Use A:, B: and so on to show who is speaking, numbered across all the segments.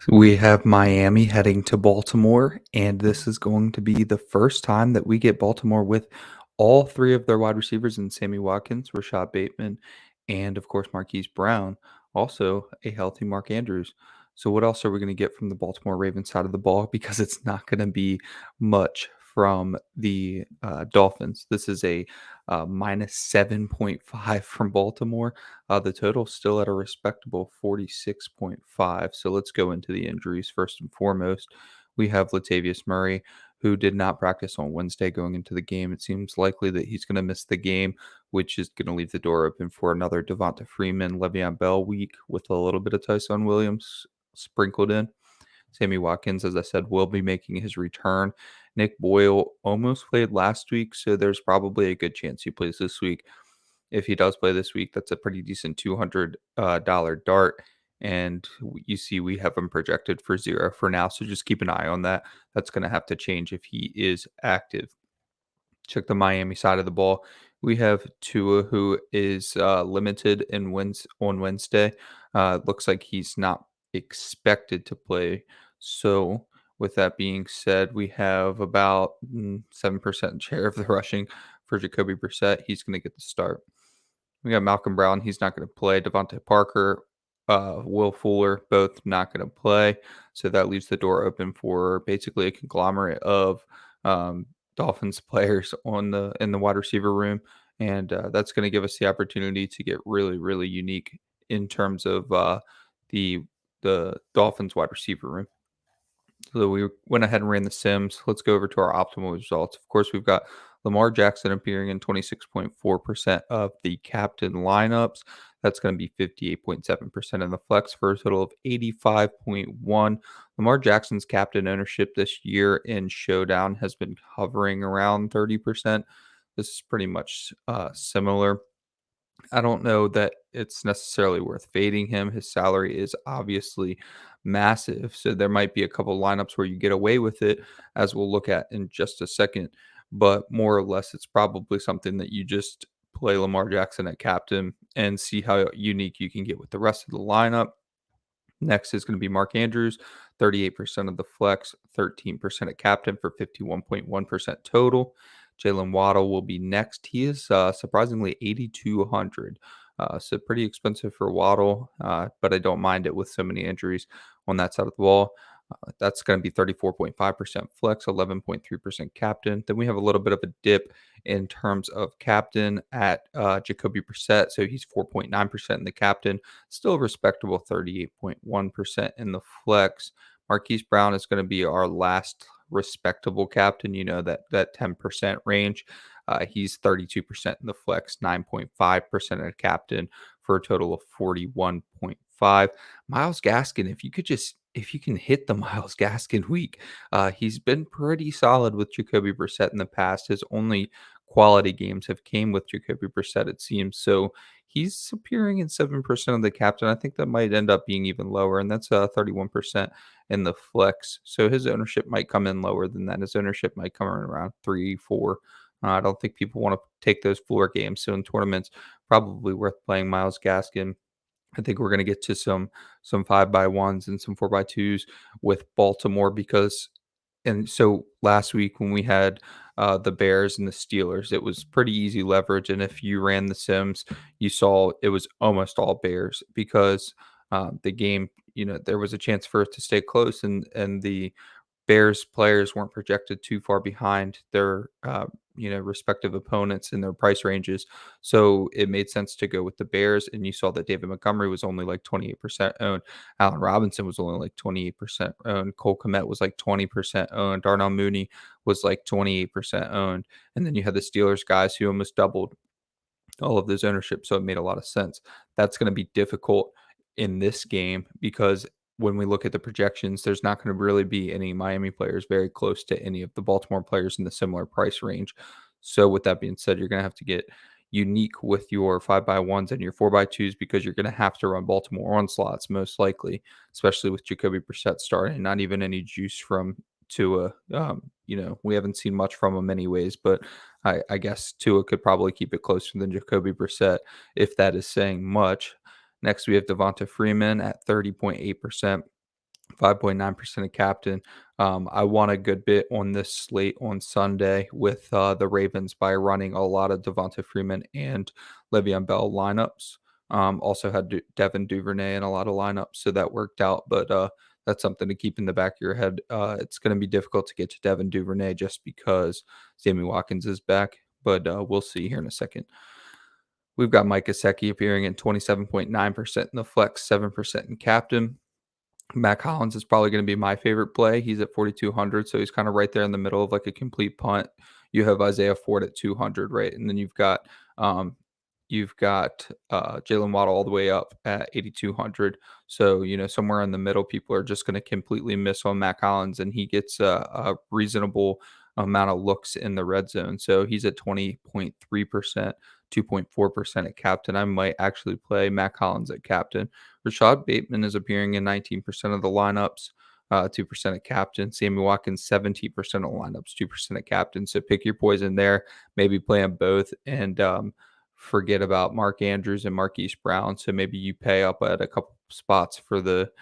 A: We have Miami heading to Baltimore, and this is going to be the first time that we get Baltimore with all three of their wide receivers in Sammy Watkins, Rashod Bateman, and of course Marquise Brown, also a healthy Mark Andrews. So what else are we going to get from the Baltimore Ravens side of the ball? Because it's not going to be much from the Dolphins. This is a minus 7.5 from Baltimore. The total's still at a respectable 46.5. So let's go into the injuries first and foremost. We have Latavius Murray, who did not practice on Wednesday going into the game. It seems likely that he's going to miss the game, which is going to leave the door open for another Devonta Freeman, Le'Veon Bell week with a little bit of Tyson Williams sprinkled in. Sammy Watkins, as I said, will be making his return. Nick Boyle almost played last week, so there's probably a good chance he plays this week. If he does play this week, that's a pretty decent $200 dart. And you see, we have him projected for 0 for now. So just keep an eye on that. That's going to have to change if he is active. Check the Miami side of the ball. We have Tua, who is limited on Wednesday. Looks like he's not expected to play. So, with that being said, we have about 7% share of the rushing for Jacoby Brissett. He's going to get the start. We got Malcolm Brown. He's not going to play. Devontae Parker, Will Fuller, both not going to play. So that leaves the door open for basically a conglomerate of Dolphins players in the wide receiver room, and that's going to give us the opportunity to get really, really unique in terms of the the Dolphins wide receiver room. So we went ahead and ran the Sims. Let's go over to our optimal results. Of course, we've got Lamar Jackson appearing in 26.4% of the captain lineups. That's going to be 58.7% in the flex for a total of 85.1. Lamar Jackson's captain ownership this year in Showdown has been hovering around 30%. This is pretty much similar. I don't know that it's necessarily worth fading him. His salary is obviously massive. So there might be a couple lineups where you get away with it, as we'll look at in just a second. But more or less, it's probably something that you just play Lamar Jackson at captain and see how unique you can get with the rest of the lineup. Next is going to be Mark Andrews, 38% of the flex, 13% at captain for 51.1% total. Jalen Waddle will be next. He is surprisingly 8,200. So pretty expensive for Waddle, but I don't mind it with so many injuries on that side of the ball. That's going to be 34.5% flex, 11.3% captain. Then we have a little bit of a dip in terms of captain at Jacoby Brissett. So he's 4.9% in the captain, still respectable 38.1% in the flex. Marquise Brown is going to be our last respectable captain, that 10% range. He's 32% in the flex, 9.5% at captain for a total of 41.5. Myles Gaskin, if you can hit the Myles Gaskin week, he's been pretty solid with Jacoby Brissett in the past. His only quality games have came with Jacoby Brissett, it seems. So he's appearing in 7% of the captain. I think that might end up being even lower, and that's 31% in the flex. So his ownership might come in lower than that. His ownership might come in around 3, 4. I don't think people want to take those floor games. So in tournaments, probably worth playing Myles Gaskin. I think we're going to get to some 5x1s and some 4x2s with Baltimore and so last week when we had the Bears and the Steelers, it was pretty easy leverage. And if you ran the Sims, you saw it was almost all Bears because the game, there was a chance for it to stay close, and the Bears players weren't projected too far behind their respective opponents in their price ranges. So it made sense to go with the Bears. And you saw that David Montgomery was only like 28% owned. Allen Robinson was only like 28% owned. Cole Kmet was like 20% owned. Darnell Mooney was like 28% owned. And then you had the Steelers guys who almost doubled all of those ownership. So it made a lot of sense. That's going to be difficult in this game because when we look at the projections, there's not going to really be any Miami players very close to any of the Baltimore players in the similar price range. So with that being said, you're going to have to get unique with your 5x1s and your 4x2s because you're going to have to run Baltimore on slots most likely, especially with Jacoby Brissett starting. Not even any juice from Tua. We haven't seen much from him anyways, but I guess Tua could probably keep it closer than Jacoby Brissett if that is saying much. Next, we have Devonta Freeman at 30.8%. 5.9% a captain. I won a good bit on this slate on Sunday with the Ravens by running a lot of Devonta Freeman and Le'Veon Bell lineups. Also had Devin Duvernay in a lot of lineups, so that worked out. But that's something to keep in the back of your head. It's going to be difficult to get to Devin Duvernay just because Sammy Watkins is back, but we'll see here in a second. We've got Mike Gesicki appearing in 27.9% in the flex, 7% in captain. Mac Hollins is probably going to be my favorite play. He's at 4,200, so he's kind of right there in the middle of like a complete punt. You have Isaiah Ford at 200, right? And then um, you've got Jalen Waddle all the way up at 8,200. So somewhere in the middle, people are just going to completely miss on Mac Hollins, and he gets a reasonable amount of looks in the red zone. So he's at 20.3%. 2.4% at captain. I might actually play Mac Hollins at captain. Rashod Bateman is appearing in 19% of the lineups, 2% at captain. Sammy Watkins, 17% of lineups, 2% at captain. So pick your poison there. Maybe play them both and forget about Mark Andrews and Marquise Brown. So maybe you pay up at a couple spots for the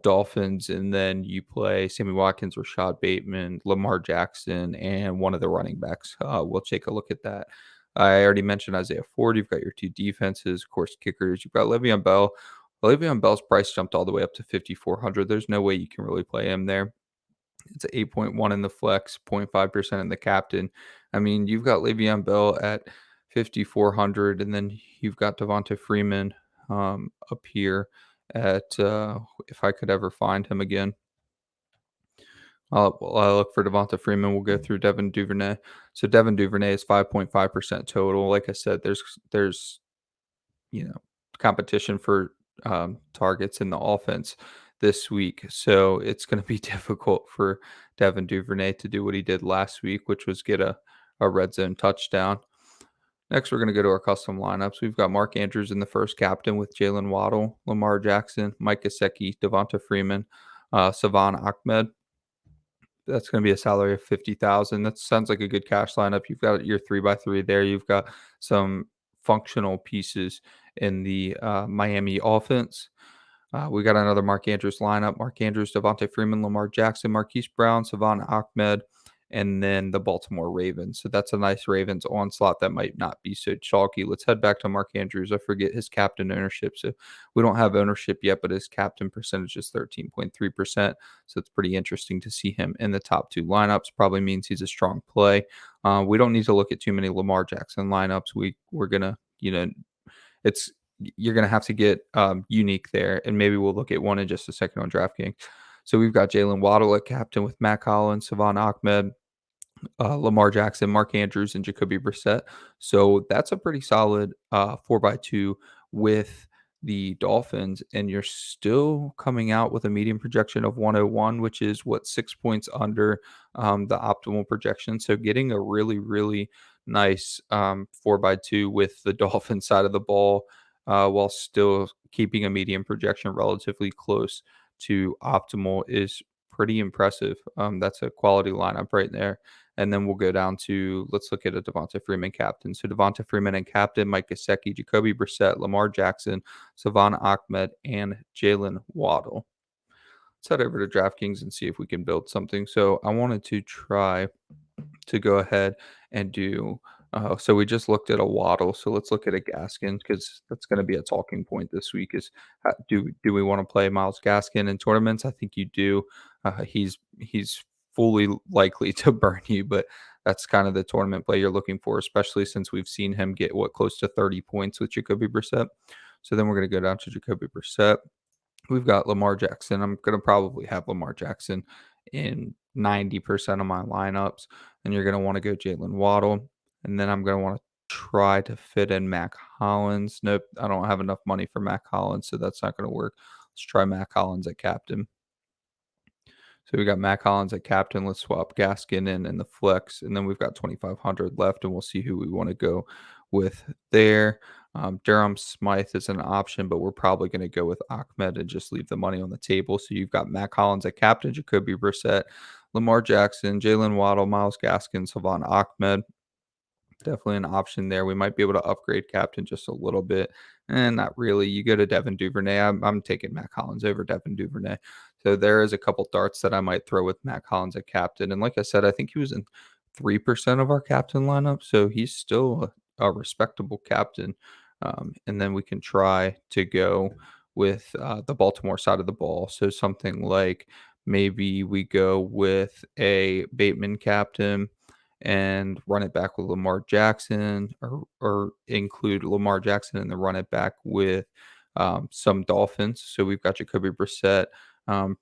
A: Dolphins, and then you play Sammy Watkins, Rashod Bateman, Lamar Jackson, and one of the running backs. We'll take a look at that. I already mentioned Isaiah Ford. You've got your two defenses, of course, kickers. You've got Le'Veon Bell. Le'Veon Bell's price jumped all the way up to 5,400. There's no way you can really play him there. It's 8.1 in the flex, 0.5% in the captain. I mean, you've got Le'Veon Bell at 5,400, and then you've got Devonta Freeman up here at, if I could ever find him again. I'll look for Devonta Freeman. We'll go through Devin Duvernay. So Devin Duvernay is 5.5% total. Like I said, there's you know competition for targets in the offense this week, so it's going to be difficult for Devin Duvernay to do what he did last week, which was get a red zone touchdown. Next, we're going to go to our custom lineups. We've got Mark Andrews in the first captain with Jalen Waddle, Lamar Jackson, Mike Gesicki, Devonta Freeman, Savon Ahmed. That's going to be a salary of 50,000. That sounds like a good cash lineup. You've got your 3x3 there. You've got some functional pieces in the Miami offense. We got another Mark Andrews lineup. Mark Andrews, Devonta Freeman, Lamar Jackson, Marquise Brown, Savon Ahmed, and then the Baltimore Ravens. So that's a nice Ravens onslaught that might not be so chalky. Let's head back to Mark Andrews. I forget his captain ownership. So we don't have ownership yet, but his captain percentage is 13.3%. So it's pretty interesting to see him in the top two lineups. Probably means he's a strong play. We don't need to look at too many Lamar Jackson lineups. We're gonna, it's you're gonna have to get unique there, and maybe we'll look at one in just a second on DraftKings. So we've got Jalen Waddle at captain with Matt Collins, Savon Ahmed, Lamar Jackson, Mark Andrews, and Jacoby Brissett. So that's a pretty solid 4x2 with the Dolphins, and you're still coming out with a median projection of 101, which is 6 points under the optimal projection. So getting a really, really nice 4x2 with the Dolphin side of the ball while still keeping a median projection relatively close to optimal is pretty impressive. That's a quality lineup right there. And then we'll go down to, let's look at a Devonta Freeman captain. So Devonta Freeman and captain, Mike Gesicki, Jacoby Brissett, Lamar Jackson, Savon Ahmed, and Jalen Waddle. Let's head over to DraftKings and see if we can build something. So I wanted to try to go ahead and do, so we just looked at a Waddle. So let's look at a Gaskin, because that's going to be a talking point this week is, do we want to play Myles Gaskin in tournaments? I think you do. He's fully likely to burn you, but that's kind of the tournament play you're looking for, especially since we've seen him get close to 30 points with Jacoby Brissett. So then we're going to go down to Jacoby Brissett. We've got Lamar Jackson. I'm going to probably have Lamar Jackson in 90% of my lineups, and you're going to want to go Jalen Waddle, and then I'm going to want to try to fit in Mac Hollins. Nope, I don't have enough money for Mac Hollins, so that's not going to work. Let's try Mac Hollins at captain. So we got Mac Hollins at captain. Let's swap Gaskin in the flex, and then we've got 2,500 left, and we'll see who we want to go with there. Durham Smythe is an option, but we're probably going to go with Ahmed and just leave the money on the table. So you've got Mac Hollins at captain, Jacoby Brissett, Lamar Jackson, Jalen Waddle, Myles Gaskin, Savon Ahmed. Definitely an option there. We might be able to upgrade captain just a little bit, and not really. You go to Devin Duvernay. I'm taking Mac Hollins over Devin Duvernay. So there is a couple darts that I might throw with Matt Collins at captain. And like I said, I think he was in 3% of our captain lineup. So he's still a respectable captain. And then we can try to go with the Baltimore side of the ball. So something like maybe we go with a Bateman captain and run it back with Lamar Jackson, or include Lamar Jackson and then run it back with some Dolphins. So we've got Jacoby Brissett.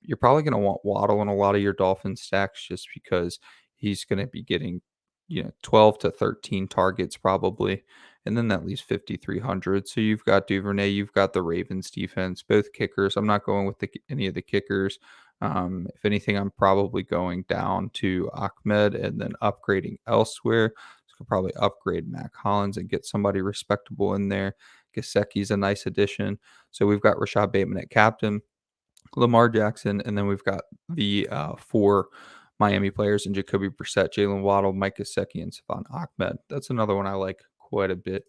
A: You're probably going to want Waddle in a lot of your Dolphin stacks just because he's going to be getting 12 to 13 targets probably, and then that leaves 5,300. So you've got Duvernay, you've got the Ravens defense, both kickers. I'm not going with any of the kickers. If anything, I'm probably going down to Ahmed and then upgrading elsewhere. So could probably upgrade Matt Collins and get somebody respectable in there. Gesicki's a nice addition. So we've got Rashod Bateman at captain, Lamar Jackson, and then we've got the four Miami players in Jacoby Brissett, Jalen Waddle, Mike Gesicki, and Savon Ahmed. That's another one I like quite a bit.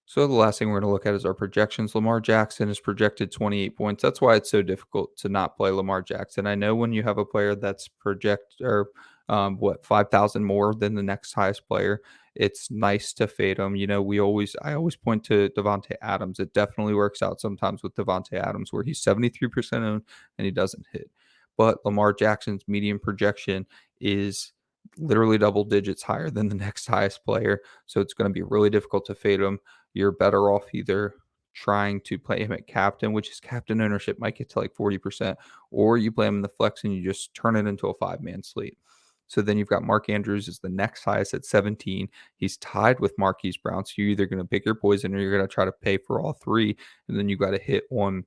A: So the last thing we're going to look at is our projections. Lamar Jackson is projected 28 points. That's why it's so difficult to not play Lamar Jackson. I know when you have a player that's 5,000 more than the next highest player, it's nice to fade them. I always point to Devontae Adams. It definitely works out sometimes with Devontae Adams where he's 73% owned and he doesn't hit. But Lamar Jackson's median projection is literally double digits higher than the next highest player. So it's going to be really difficult to fade him. You're better off either trying to play him at captain, which is captain ownership might get to like 40%, or you play him in the flex and you just turn it into a 5-man slate. So then you've got Mark Andrews is the next highest at 17. He's tied with Marquise Brown. So you're either going to pick your poison or you're going to try to pay for all three. And then you got to hit on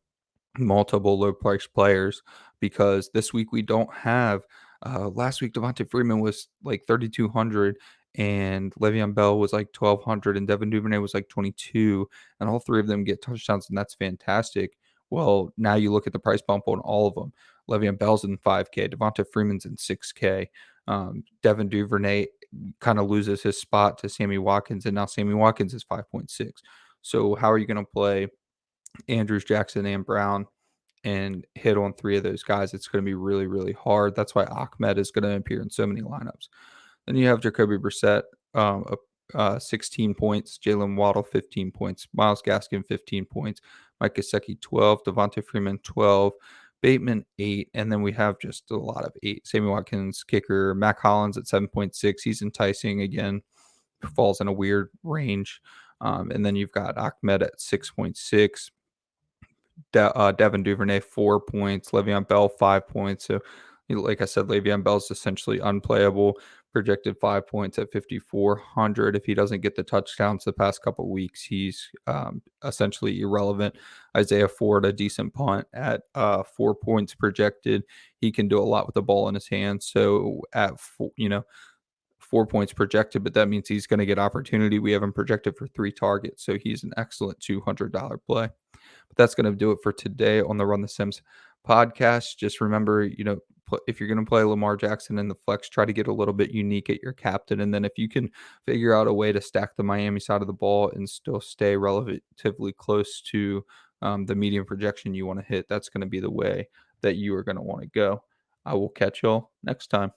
A: multiple low price players because this week we don't have. Last week Devontae Freeman was like 3,200 and Le'Veon Bell was like 1,200 and Devin Duvernay was like 22, and all three of them get touchdowns, and that's fantastic. Well, now you look at the price bump on all of them. Le'Veon Bell's in 5K, Devontae Freeman's in 6K. Devin Duvernay kind of loses his spot to Sammy Watkins, and now Sammy Watkins is 5.6. So how are you going to play Andrews, Jackson, and Brown and hit on three of those guys? It's going to be really, really hard. That's why Ahmed is going to appear in so many lineups. Then you have Jacoby Brissett, 16 points, Jalen Waddle, 15 points, Myles Gaskin, 15 points, Mike Gesicki, 12, Devontae Freeman, 12, Bateman, 8, and then we have just a lot of 8. Sammy Watkins, kicker, Matt Collins at 7.6. He's enticing again, falls in a weird range. And then you've got Ahmed at 6.6. Devin Duvernay 4 points, Le'Veon Bell 5 points. So, like I said, Le'Veon Bell is essentially unplayable. Projected 5 points at 5,400. If he doesn't get the touchdowns the past couple weeks, he's essentially irrelevant. Isaiah Ford, a decent punt at 4 points projected. He can do a lot with the ball in his hands. So at 4 points projected, but that means he's going to get opportunity. We have him projected for 3 targets, so he's an excellent $200 play. But that's going to do it for today on the Run the Sims podcast. Just remember, if you're going to play Lamar Jackson in the flex, try to get a little bit unique at your captain. And then if you can figure out a way to stack the Miami side of the ball and still stay relatively close to the medium projection you want to hit, that's going to be the way that you are going to want to go. I will catch y'all next time.